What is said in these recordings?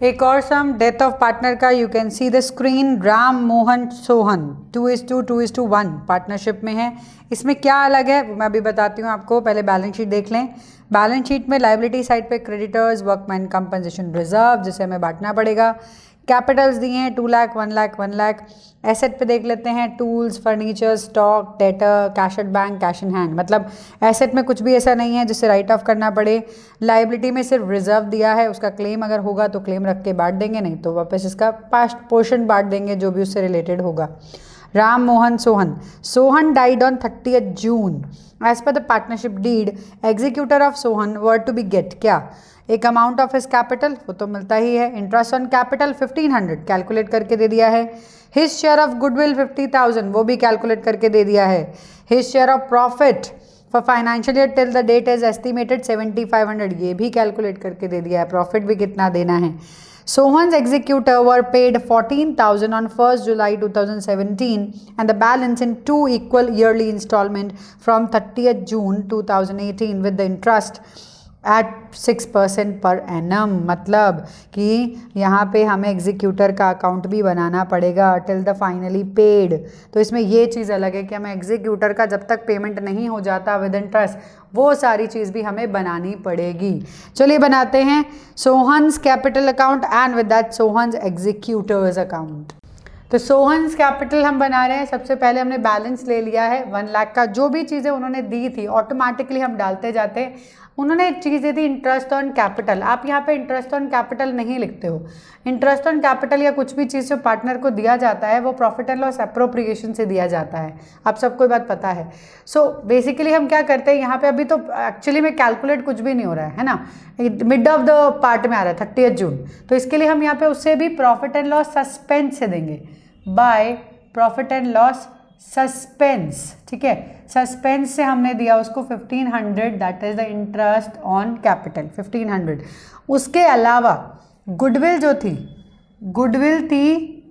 एक और सम, death of partner का, you can see the screen, Ram Mohan Sohan 2:1 partnership में है। इसमें क्या अलग है वो मैं अभी बताती हूँ आपको, पहले बैलेंस शीट देख लें। बैलेंस शीट में लाइबिलिटी साइड पे क्रेडिटर्स, वर्कमैन कंपनसेशन रिजर्व जिसे हमें बांटना पड़ेगा, कैपिटल्स दिए हैं 2 लाख 1 लाख 1 लाख। एसेट पे देख लेते हैं, tools, furniture, stock, debtor, cash at bank, cash in hand. मतलब एसेट में कुछ भी ऐसा नहीं है जिससे राइट ऑफ करना पड़े। लाइबिलिटी में सिर्फ रिजर्व दिया है, उसका क्लेम अगर होगा तो क्लेम रख के बांट देंगे, नहीं तो वापस इसका पास्ट पोर्शन बांट देंगे जो भी उससे रिलेटेड होगा। Ram Mohan Sohan, Sohan died on 30th June। As per the partnership deed, executor of Sohan were to be get क्या, एक अमाउंट ऑफ हिज कैपिटल, वो तो मिलता ही है, इंटरेस्ट ऑन कैपिटल 1500 कैलकुलेट करके दे दिया है। हिज शेयर ऑफ गुडविल 50,000 वो भी कैलकुलेट करके दे दिया है। His share of profit for financial year till the date is estimated 7500 ये भी कैलकुलेट करके दे दिया है। प्रॉफिट भी कितना देना है। Sohan's executor were paid 14,000 on 1st July 2017 and the balance in 2 equal yearly installment from 30th June 2018 with the interest at 6% per annum। मतलब कि यहाँ पे हमें एग्जीक्यूटर का अकाउंट भी बनाना पड़ेगा टिल द फाइनली पेड। तो इसमें ये चीज़ अलग है कि हमें एग्जीक्यूटर का जब तक पेमेंट नहीं हो जाता विद इंटरेस्ट, वो सारी चीज़ भी हमें बनानी पड़ेगी। चलिए बनाते हैं Sohan's capital account and with that Sohan's executors account. तो सोहन्स कैपिटल हम बना रहे हैं। सबसे पहले हमने बैलेंस ले लिया है 1 लाख का, जो भी चीज़ें उन्होंने दी थी ऑटोमेटिकली हम डालते जाते हैं। उन्होंने चीज़ दी थी इंटरेस्ट ऑन कैपिटल, आप यहाँ पे इंटरेस्ट ऑन कैपिटल नहीं लिखते हो। इंटरेस्ट ऑन कैपिटल या कुछ भी चीज़ जो पार्टनर को दिया जाता है वो प्रॉफिट एंड लॉस अप्रोप्रिएशन से दिया जाता है, आप सबको ये बात पता है। सो बेसिकली हम क्या करते हैं यहाँ पे, अभी तो एक्चुअली में कैलकुलेट कुछ भी नहीं हो रहा है ना, मिड ऑफ द पार्ट में आ रहा है 30th June, तो इसके लिए हम यहाँ पे उससे भी प्रॉफिट एंड लॉस सस्पेंस से देंगे, by profit and loss suspense. ठीक है, सस्पेंस से हमने दिया उसको 1500, that is the interest on capital 1500। उसके अलावा गुडविल जो थी, गुडविल थी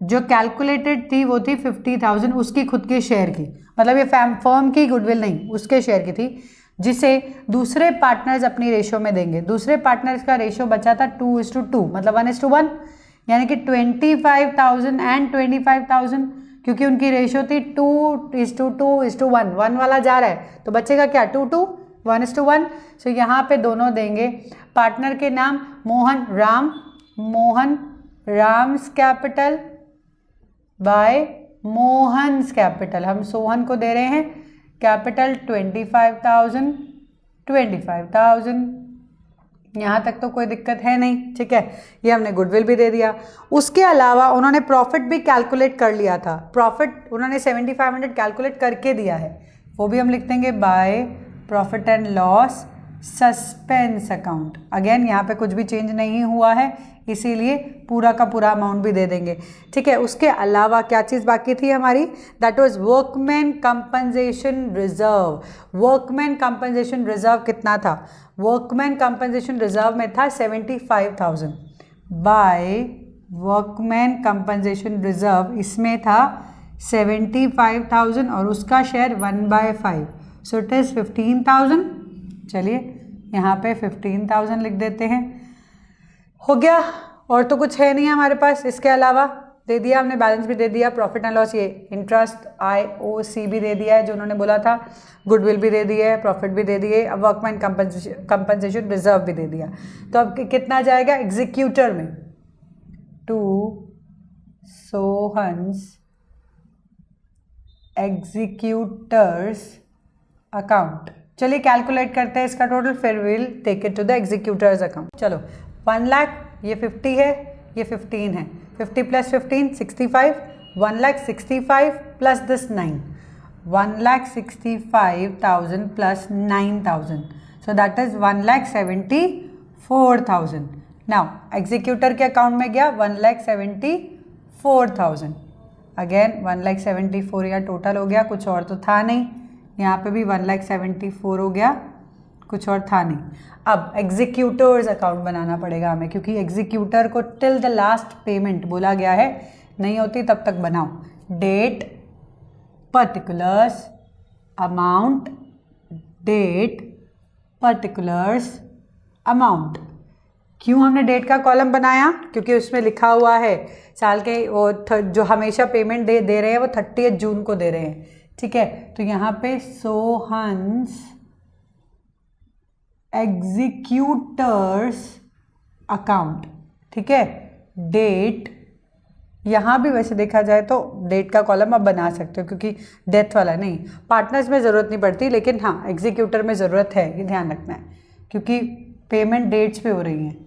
जो कैलकुलेटेड थी वो थी 50,000 उसकी खुद के शेयर की, मतलब ये फर्म की गुडविल नहीं, उसके शेयर की थी, जिसे दूसरे पार्टनर्स अपनी रेशो में देंगे। दूसरे पार्टनर्स का रेशो बचा था 2:2, मतलब 1:1, यानी कि 25,000 एंड 25,000, क्योंकि उनकी रेशो थी 2:2:1, 1 वाला जा रहा है तो बचेगा क्या 1:1। सो यहाँ पे दोनों देंगे। पार्टनर के नाम Mohan Ram, Mohan Ram's capital by Mohan's capital. हम सोहन को दे रहे हैं कैपिटल 25,000। यहाँ तक तो कोई दिक्कत है नहीं, ठीक है। ये हमने गुडविल भी दे दिया। उसके अलावा उन्होंने प्रॉफिट भी कैलकुलेट कर लिया था, प्रॉफिट उन्होंने 7500 कैलकुलेट करके दिया है, वो भी हम लिख देंगे by profit and loss suspense account. Again यहाँ पे कुछ भी चेंज नहीं हुआ है, इसीलिए पूरा का पूरा अमाउंट भी दे देंगे, ठीक है। उसके अलावा क्या चीज़ बाकी थी हमारी, that was workman compensation reserve. Workman compensation reserve कितना था, वर्कमैन कंपनसेशन रिजर्व में था 75,000 बाय वर्कमैन कंपनसेशन रिजर्व, इसमें था 75,000 और उसका शेयर 1/5, सो इट इज़ 15,000। चलिए यहाँ पे 15,000 लिख देते हैं, हो गया। और तो कुछ है नहीं हमारे पास, इसके अलावा दे दिया हमने, बैलेंस भी दे दिया, प्रॉफिट एंड लॉस, ये इंटरेस्ट IOC भी दे दिया है जो उन्होंने बोला था, गुडविल भी दे दिए है, प्रॉफिट भी दे दिए, अब वर्कमैन कंपनसेशन रिजर्व भी दे दिया। तो अब कितना जाएगा एग्जीक्यूटर में, टू सोहन्स एग्जीक्यूटर्स अकाउंट। चलिए कैलकुलेट करते हैं इसका टोटल, फिर will take it to the executors account. चलो 1 लाख, ये 50 है, ये 15 है, 50 + 15 65, 1,65,000 plus this 9, 1,65,000 plus 9,000, so that is 1,74,000। Now executor के अकाउंट में गया 1,74,000, अगेन 1,74,000 या टोटल हो गया, कुछ और तो था नहीं, यहाँ पे भी 1,74,000 हो गया, कुछ और था नहीं। अब एग्जीक्यूटर्स अकाउंट बनाना पड़ेगा हमें, क्योंकि एग्जीक्यूटर को टिल द लास्ट पेमेंट बोला गया है, नहीं होती तब तक बनाओ। Date, particulars, amount, date, particulars, amount. क्यों हमने डेट का कॉलम बनाया? क्योंकि उसमें लिखा हुआ है साल के वो जो हमेशा पेमेंट दे रहे हैं वो 30 जून को दे रहे हैं, ठीक है। तो यहाँ पे सोहन्स एग्जीक्यूटर्स अकाउंट, ठीक है। डेट, यहाँ भी वैसे देखा जाए तो डेट का कॉलम आप बना सकते हो क्योंकि डेथ वाला नहीं, पार्टनर्स में ज़रूरत नहीं पड़ती, लेकिन हाँ एग्जीक्यूटर में ज़रूरत है, ये ध्यान रखना है क्योंकि पेमेंट डेट्स पे हो रही हैं।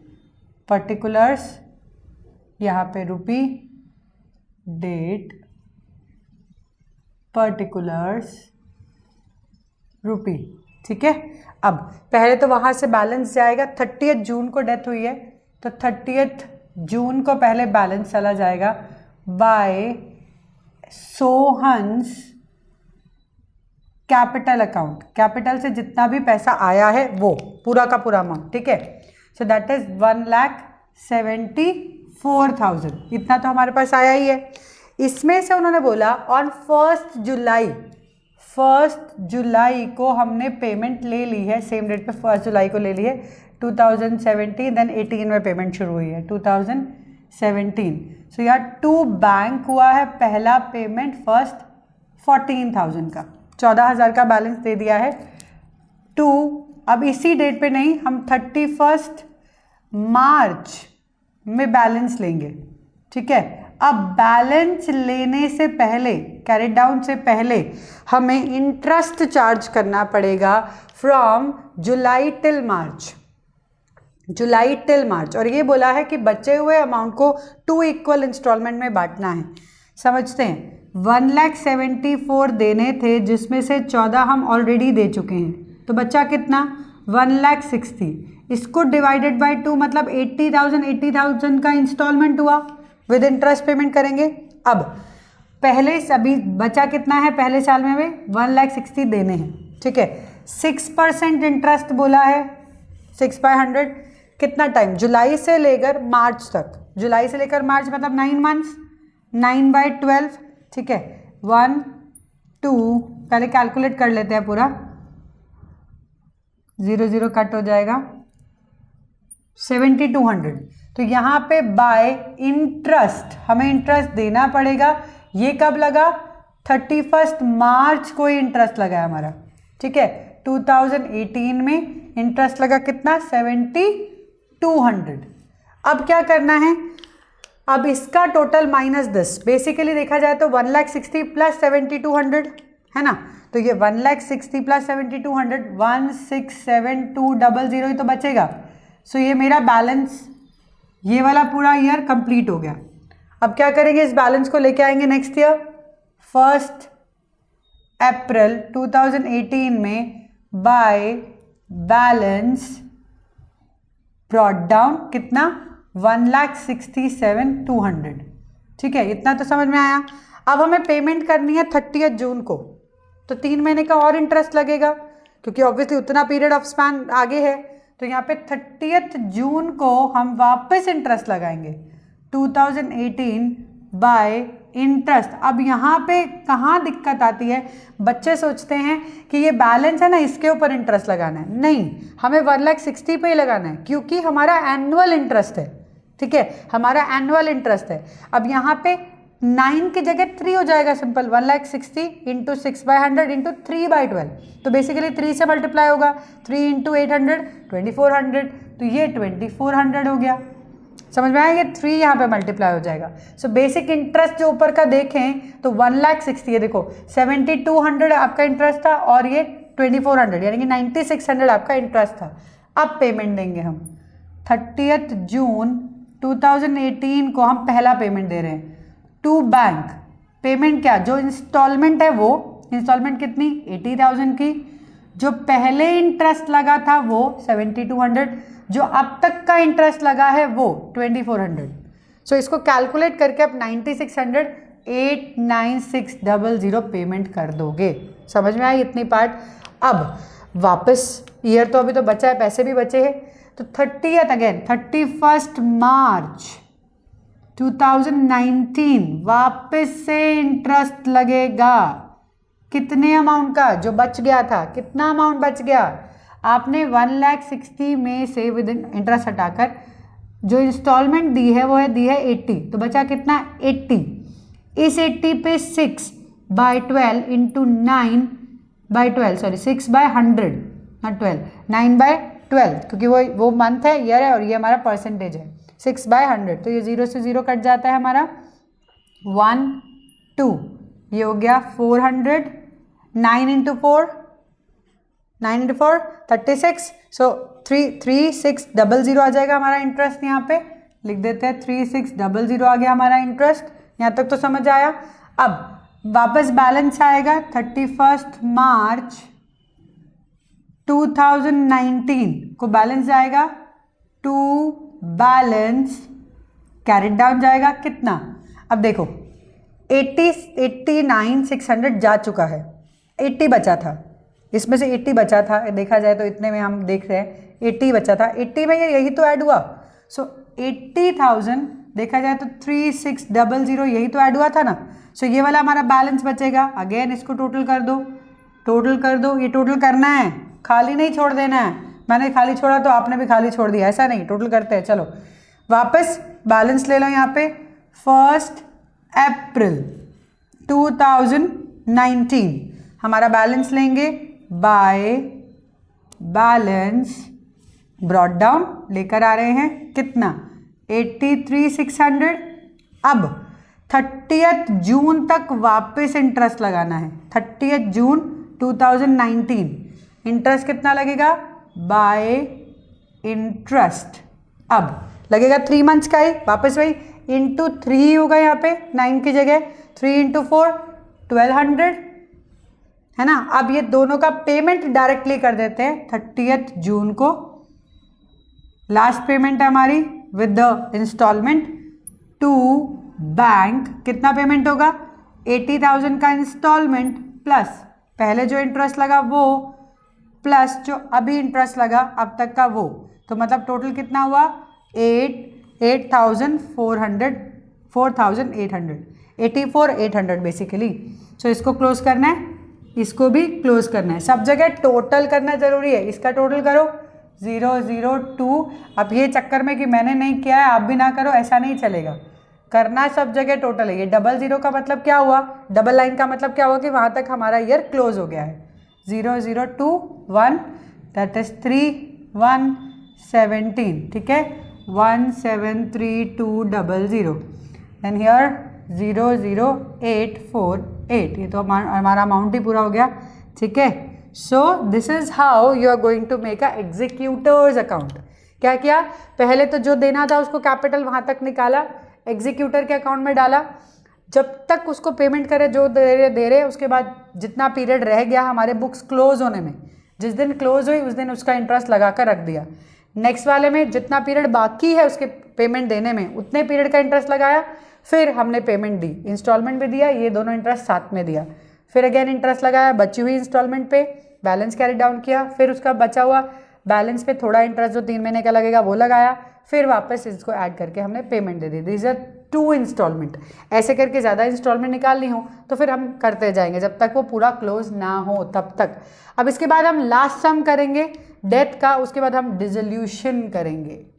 पर्टिकुलर्स, यहाँ पे रुपी, डेट, पर्टिकुलर्स, रुपी, ठीक है। अब पहले तो वहाँ से बैलेंस जाएगा, 30 जून को डेथ हुई है तो 30 जून को पहले बैलेंस चला जाएगा bye Sohan's capital account, capital से जितना भी पैसा आया है वो पूरा का पूरा अमाउंट, ठीक है। सो दैट इज 1,74,000, इतना तो हमारे पास आया ही है। इसमें से उन्होंने बोला ऑन 1 जुलाई को हमने पेमेंट ले ली है, सेम डेट पे 1 जुलाई को ले ली है 2017, देन 18 में पेमेंट शुरू हुई है 2017। सो यहाँ 2 बैंक हुआ है, पहला पेमेंट फर्स्ट 14,000 का, 14,000 का बैलेंस दे दिया है 2। अब इसी डेट पे नहीं, हम 31 मार्च में बैलेंस लेंगे, ठीक है। अब बैलेंस लेने से पहले, कैरी डाउन से पहले हमें इंटरेस्ट चार्ज करना पड़ेगा from July till March, July till March. और ये बोला है कि बचे हुए अमाउंट को 2 इक्वल इंस्टॉलमेंट में बांटना है। समझते हैं, 1,74,000 देने थे जिसमें से 14 हम ऑलरेडी दे चुके हैं, तो बचा कितना? 1,60,000। इसको डिवाइडेड बाय 2 मतलब 80,000 का इंस्टॉलमेंट हुआ, विद इंटरेस्ट पेमेंट करेंगे। अब पहले अभी बचा कितना है, पहले साल में हमें 1,60,000 देने हैं, ठीक है। 6% इंटरेस्ट बोला है, 6/100, कितना टाइम? जुलाई से लेकर मार्च तक, जुलाई से लेकर मार्च मतलब 9 मंथ्स, 9/12, ठीक है। 1 2, पहले कैलकुलेट कर लेते हैं पूरा, 0 कट हो जाएगा, 7,200। तो यहाँ पे बाय इंटरेस्ट हमें इंटरेस्ट देना पड़ेगा। ये कब लगा? 31 मार्च को ही इंटरेस्ट लगा है हमारा, ठीक है। 2018 में इंटरेस्ट लगा कितना? 7,200। अब क्या करना है? अब इसका टोटल -10, बेसिकली देखा जाए तो 1,60,000 प्लस 7,200 है ना। तो ये 1,60,000 प्लस 7,200, 1,67,200 ही तो बचेगा। सो ये मेरा बैलेंस, ये वाला पूरा ईयर कंप्लीट हो गया। अब क्या करेंगे? इस बैलेंस को लेके आएंगे नेक्स्ट ईयर 1 अप्रैल 2018 में बाय बैलेंस ब्रॉट डाउन कितना? 1,67,200, ठीक है। इतना तो समझ में आया। अब हमें पेमेंट करनी है 30 जून को, तो 3 महीने का और इंटरेस्ट लगेगा क्योंकि ऑब्वियसली उतना पीरियड ऑफ स्पैन आगे है। तो यहाँ पे 30 जून को हम वापस इंटरेस्ट लगाएंगे 2018 बाय इंटरेस्ट। अब यहाँ पे कहाँ दिक्कत आती है? बच्चे सोचते हैं कि ये बैलेंस है ना, इसके ऊपर इंटरेस्ट लगाना है। नहीं, हमें 1,60,000 पे ही लगाना है क्योंकि हमारा एनुअल इंटरेस्ट है, ठीक है, हमारा एनुअल इंटरेस्ट है। अब यहाँ पे 9 की जगह 3 हो जाएगा, सिंपल 1,60,000 इंटू 6/100 इंटू 3/12, तो बेसिकली 3 से मल्टीप्लाई होगा, 3 इंटू 800 2400, तो ये 2400 हो गया। समझ में आया? ये 3 यहाँ पे मल्टीप्लाई हो जाएगा। सो बेसिक इंटरेस्ट जो ऊपर का देखें तो 1,60,000, ये देखो 7,200 आपका इंटरेस्ट था और ये 2400 यानी कि 9,600 आपका इंटरेस्ट था। अब पेमेंट देंगे हम 30 जून 2018 को हम पहला पेमेंट दे रहे हैं टू बैंक। पेमेंट क्या? जो इंस्टॉलमेंट है वो इंस्टॉलमेंट कितनी? 80,000 की। जो पहले इंटरेस्ट लगा था वो 7,200, जो अब तक का इंटरेस्ट लगा है वो 2,400। सो इसको कैलकुलेट करके आप 9,600 89600 पेमेंट कर दोगे। समझ में आई इतनी पार्ट? अब वापस ईयर तो अभी तो बचा है, पैसे भी बचे हैं, तो 31 मार्च 2019 वापस से इंटरेस्ट लगेगा। कितने अमाउंट का? जो बच गया था। कितना अमाउंट बच गया? आपने 1,60,000 में से विद इंटरेस्ट हटाकर जो इंस्टॉलमेंट दी है वो है दी है 80, तो बचा कितना 80। इस 80 पे 6/12 इंटू 9/12, सॉरी 6/100 नॉट 12, 9/12, क्योंकि वो मंथ है, ईयर है, और ये हमारा परसेंटेज है। 6/100, तो ये 0 से 0 कट जाता है हमारा, 1 2, ये हो गया 400, 9 इंटू 4 36, सो 3600 आ जाएगा हमारा इंटरेस्ट। यहाँ पे लिख देते हैं 3600 आ गया हमारा इंटरेस्ट। यहाँ तक तो समझ आया। अब वापस बैलेंस आएगा 31 मार्च 2019 को बैलेंस जाएगा टू बैलेंस कैरेट डाउन जाएगा कितना। अब देखो 89,600 जा चुका है, 80 बचा था, इसमें से 80 बचा था, देखा जाए तो इतने में हम देख रहे हैं 80 बचा था, 80 में यही तो ऐड हुआ। सो 80,000 देखा जाए तो 3600 यही तो ऐड हुआ था ना। सो ये वाला हमारा बैलेंस बचेगा। अगेन इसको टोटल कर दो, ये टोटल करना है, खाली नहीं छोड़ देना है। मैंने खाली छोड़ा तो आपने भी खाली छोड़ दिया, ऐसा नहीं, टोटल करते हैं। चलो वापस बैलेंस ले लो यहाँ पे। 1 अप्रैल 2019 हमारा बैलेंस लेंगे बाय बैलेंस ब्रॉट डाउन, लेकर आ रहे हैं कितना 83,600। अब 30 जून तक वापस इंटरेस्ट लगाना है। 30 जून 2019 इंटरेस्ट कितना लगेगा बाय इंटरेस्ट, अब लगेगा 3 मंथ्स का ही, वापस वही इंटू 3 होगा यहाँ पे 9 की जगह, 3 इंटू 4 1200 है ना। अब ये दोनों का पेमेंट डायरेक्टली कर देते हैं 30 जून को। लास्ट पेमेंट है हमारी with the installment to bank. कितना पेमेंट होगा 80,000 का इंस्टॉलमेंट प्लस पहले जो इंटरेस्ट लगा वो, प्लस जो अभी इंटरेस्ट लगा अब तक का वो, तो मतलब टोटल कितना हुआ 84,800 बेसिकली। सो इसको क्लोज करना है, इसको भी क्लोज करना है, सब जगह टोटल करना जरूरी है। इसका टोटल करो 002। अब ये चक्कर में कि मैंने नहीं किया है आप भी ना करो, ऐसा नहीं चलेगा, करना सब जगह टोटल है। ये 00 का मतलब क्या हुआ, डबल लाइन का मतलब क्या हुआ कि वहाँ तक हमारा ईयर क्लोज हो गया है। 0021 दैट इज 3117, ठीक है 173200। देन हियर 00848, ये तो हमारा अमाउंट ही पूरा हो गया, ठीक है। So this is how you are going to make a executors account. क्या किया, पहले तो जो देना था उसको कैपिटल वहाँ तक निकाला, एग्जीक्यूटर के अकाउंट में डाला, जब तक उसको पेमेंट करे जो दे रहे, उसके बाद जितना पीरियड रह गया हमारे बुक्स क्लोज होने में, जिस दिन क्लोज हुई उस दिन उसका इंटरेस्ट लगा कर रख दिया। नेक्स्ट वाले में जितना पीरियड बाकी है उसके पेमेंट देने में उतने पीरियड का इंटरेस्ट लगाया, फिर हमने पेमेंट दी, इंस्टॉलमेंट भी दिया, ये दोनों इंटरेस्ट साथ में दिया, फिर अगेन इंटरेस्ट लगाया बची हुई इंस्टॉलमेंट पे, बैलेंस कैरी डाउन किया, फिर उसका बचा हुआ बैलेंस पे थोड़ा इंटरेस्ट जो 3 महीने का लगेगा वो लगाया, फिर वापस इसको ऐड करके हमने पेमेंट दे दी। This are 2 installment. ऐसे करके ज़्यादा इंस्टॉलमेंट निकालनी हो तो फिर हम करते जाएंगे जब तक वो पूरा क्लोज ना हो तब तक। अब इसके बाद हम लास्ट सम करेंगे डेथ का, उसके बाद हम डिसोल्यूशन करेंगे।